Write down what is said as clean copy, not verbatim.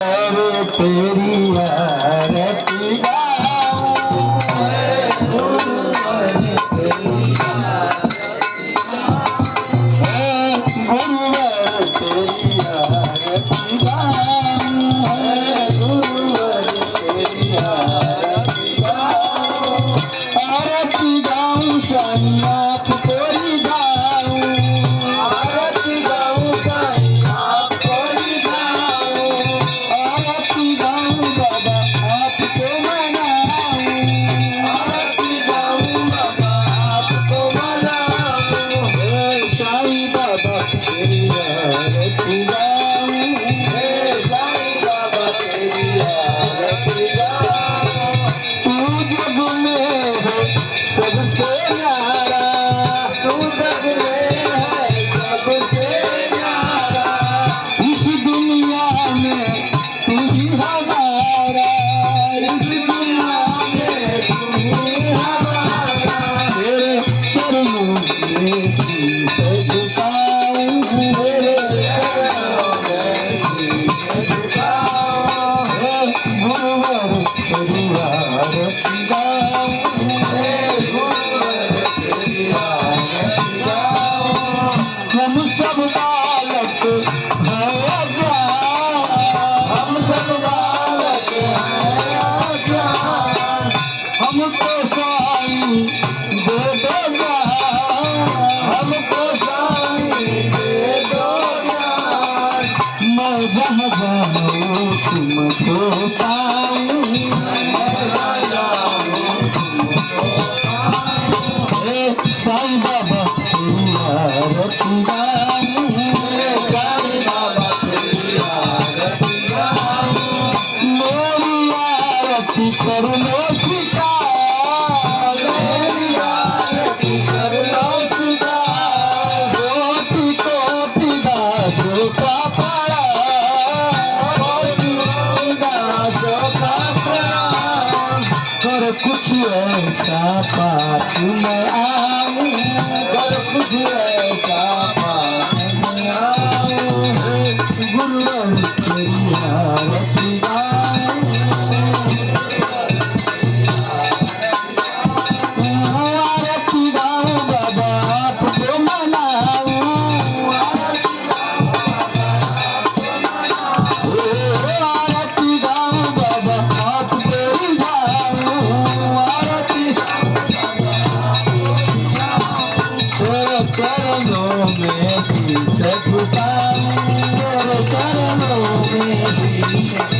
तेरी आरती गाऊं गुरुवर तेरी आरती गाऊं गुरुवर तेरी आरती गाऊं गुरुवर तेरी आरती गाऊं शाही आप कोई गाऊं आरती गाऊं शाही आप कोई गाऊं आरती गाऊं बाबा आपको मनाऊं आरती गाऊं बाबा आपको मनाऊं शाही बाबा तेरी आरती गाऊं शाही बाबा तेरी आरती गाऊं तू जग में है सबसे न्यारा तू जग में है सबसे न्यारा इस दुनिया में तू ही हमारा इस दुनिया में तू ही हमारा तेरे चरणों में शीश झुकाऊं तेरे चरणों में शीश झुकाऊं गुरुवर तेरी आरती गाऊं गुरुवर तेरी आरती गाऊं हम सब बालक हैं अज्ञान हम सब बालक हैं अज्ञान हमको साईं दे दो ज्ञान हमको साईं दे दो ज्ञान मैं जहाँ जाऊँ तुमको पाऊँ मैं जहाँ जाऊँ तुमको पाऊँ साईं बाबा तेरी आरती गाऊं साईं बाबा तेरी आरती गाऊं मेरी आरती कर लो स्वीकार मेरी आरती कर लो स्वीकार कोटि कोटि दासों का प्रणाम कोटि कोटि दासों का प्रणाम कर कुछ ऐसा पास मैं आऊं कर कुछ ऐसा पास मैं आऊं गुरुवर तेरी आरती गाऊं आरती गाऊं बाबा आपको मनाऊं आरती गाऊं बाबा आपको रिझाऊं आरती तेरे चरणों में शीश झुकाऊं तेरे चरणों में शीश